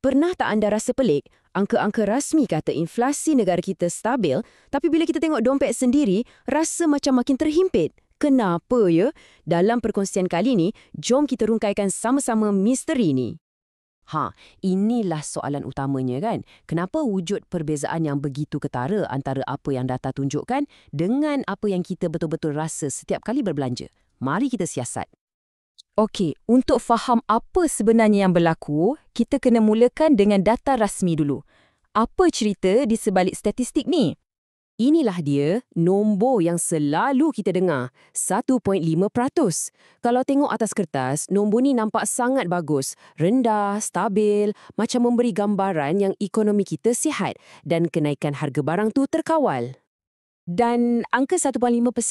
Pernah tak anda rasa pelik? Angka-angka rasmi kata inflasi negara kita stabil, tapi bila kita tengok dompet sendiri, rasa macam makin terhimpit. Kenapa ya? Dalam perkongsian kali ni, jom kita rungkaikan sama-sama misteri ni. Inilah soalan utamanya kan. Kenapa wujud perbezaan yang begitu ketara antara apa yang data tunjukkan dengan apa yang kita betul-betul rasa setiap kali berbelanja? Mari kita siasat. Okey, untuk faham apa sebenarnya yang berlaku, kita kena mulakan dengan data rasmi dulu. Apa cerita di sebalik statistik ni? Inilah dia nombor yang selalu kita dengar, 1.5%. Kalau tengok atas kertas, nombor ni nampak sangat bagus, rendah, stabil, macam memberi gambaran yang ekonomi kita sihat dan kenaikan harga barang tu terkawal. Dan angka 1.5%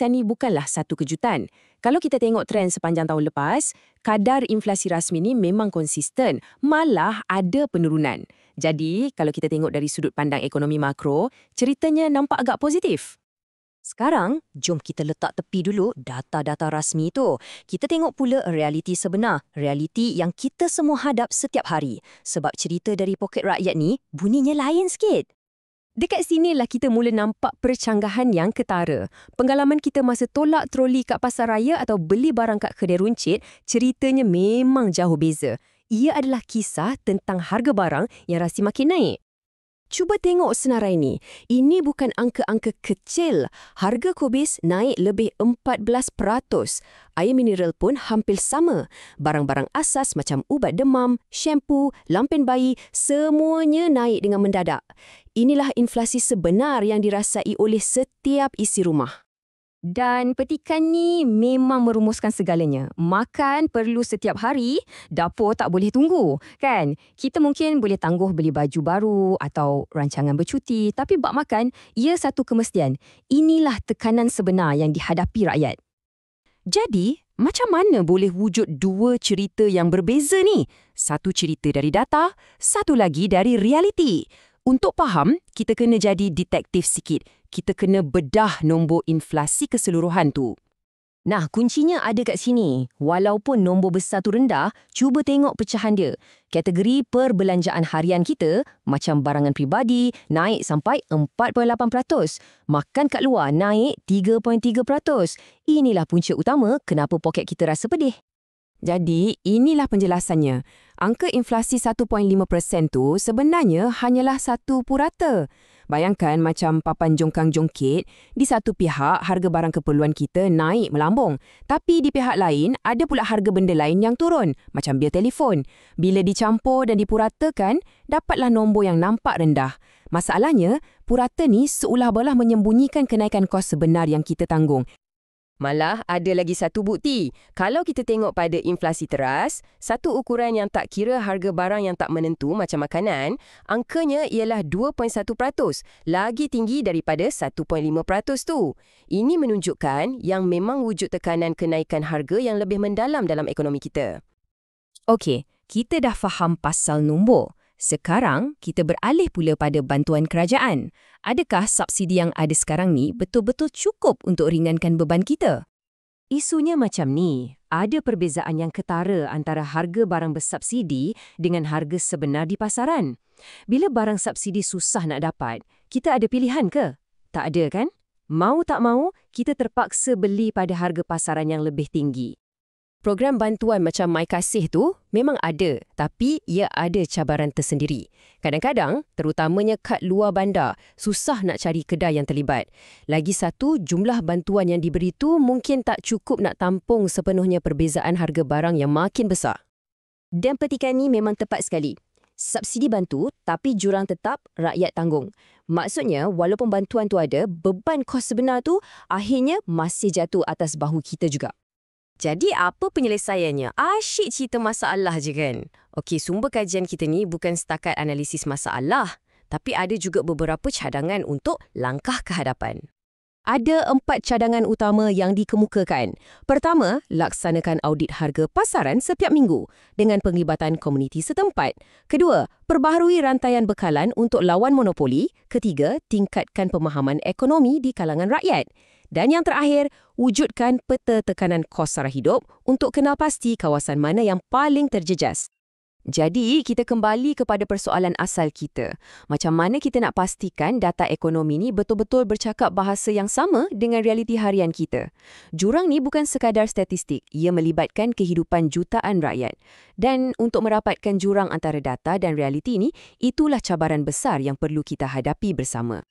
ni bukanlah satu kejutan. Kalau kita tengok trend sepanjang tahun lepas, kadar inflasi rasmi ni memang konsisten, malah ada penurunan. Jadi, kalau kita tengok dari sudut pandang ekonomi makro, ceritanya nampak agak positif. Sekarang, jom kita letak tepi dulu data-data rasmi tu. Kita tengok pula realiti sebenar, realiti yang kita semua hadap setiap hari. Sebab cerita dari poket rakyat ni bunyinya lain sikit. Dekat sinilah kita mula nampak percanggahan yang ketara. Pengalaman kita masa tolak troli kat pasar raya atau beli barang kat kedai runcit, ceritanya memang jauh beza. Ia adalah kisah tentang harga barang yang rasa makin naik. Cuba tengok senarai ni. Ini bukan angka-angka kecil. Harga kubis naik lebih 14%. Air mineral pun hampir sama. Barang-barang asas macam ubat demam, shampoo, lampen bayi, semuanya naik dengan mendadak. Inilah inflasi sebenar yang dirasai oleh setiap isi rumah. Dan petikan ni memang merumuskan segalanya. Makan perlu setiap hari, dapur tak boleh tunggu, kan? Kita mungkin boleh tangguh beli baju baru atau rancangan bercuti, tapi bab makan, ia satu kemestian. Inilah tekanan sebenar yang dihadapi rakyat. Jadi, macam mana boleh wujud dua cerita yang berbeza ni? Satu cerita dari data, satu lagi dari realiti. Untuk faham, kita kena jadi detektif sikit. Kita kena bedah nombor inflasi keseluruhan tu. Nah, kuncinya ada kat sini. Walaupun nombor besar tu rendah, cuba tengok pecahan dia. Kategori perbelanjaan harian kita, macam barangan peribadi, naik sampai 4.8%. Makan kat luar naik 3.3%. Inilah punca utama kenapa poket kita rasa pedih. Jadi, inilah penjelasannya. Angka inflasi 1.5% tu sebenarnya hanyalah satu purata. Bayangkan macam papan jongkang-jongkit, di satu pihak harga barang keperluan kita naik melambung. Tapi di pihak lain, ada pula harga benda lain yang turun, macam bil telefon. Bila dicampur dan dipuratakan, dapatlah nombor yang nampak rendah. Masalahnya, purata ni seolah-olah menyembunyikan kenaikan kos sebenar yang kita tanggung. Malah ada lagi satu bukti. Kalau kita tengok pada inflasi teras, satu ukuran yang tak kira harga barang yang tak menentu macam makanan, angkanya ialah 2.1%, lagi tinggi daripada 1.5% tu. Ini menunjukkan yang memang wujud tekanan kenaikan harga yang lebih mendalam dalam ekonomi kita. Okey, kita dah faham pasal nombor. Sekarang, kita beralih pula pada bantuan kerajaan. Adakah subsidi yang ada sekarang ni betul-betul cukup untuk ringankan beban kita? Isunya macam ni. Ada perbezaan yang ketara antara harga barang bersubsidi dengan harga sebenar di pasaran. Bila barang subsidi susah nak dapat, kita ada pilihan ke? Tak ada kan? Mau tak mau, kita terpaksa beli pada harga pasaran yang lebih tinggi. Program bantuan macam MyKasih tu memang ada, tapi ia ada cabaran tersendiri. Kadang-kadang, terutamanya kat luar bandar, susah nak cari kedai yang terlibat. Lagi satu, jumlah bantuan yang diberi tu mungkin tak cukup nak tampung sepenuhnya perbezaan harga barang yang makin besar. Dan petikan ni memang tepat sekali. Subsidi bantu, tapi jurang tetap rakyat tanggung. Maksudnya, walaupun bantuan tu ada, beban kos sebenar tu akhirnya masih jatuh atas bahu kita juga. Jadi apa penyelesaiannya? Asyik cerita masalah je kan? Okey, sumber kajian kita ni bukan setakat analisis masalah, tapi ada juga beberapa cadangan untuk langkah ke hadapan. Ada 4 cadangan utama yang dikemukakan. Pertama, laksanakan audit harga pasaran setiap minggu dengan penglibatan komuniti setempat. Kedua, perbaharui rantaian bekalan untuk lawan monopoli. Ketiga, tingkatkan pemahaman ekonomi di kalangan rakyat. Dan yang terakhir, wujudkan peta tekanan kos sara hidup untuk kenal pasti kawasan mana yang paling terjejas. Jadi, kita kembali kepada persoalan asal kita. Macam mana kita nak pastikan data ekonomi ni betul-betul bercakap bahasa yang sama dengan realiti harian kita? Jurang ni bukan sekadar statistik, ia melibatkan kehidupan jutaan rakyat. Dan untuk merapatkan jurang antara data dan realiti ni, itulah cabaran besar yang perlu kita hadapi bersama.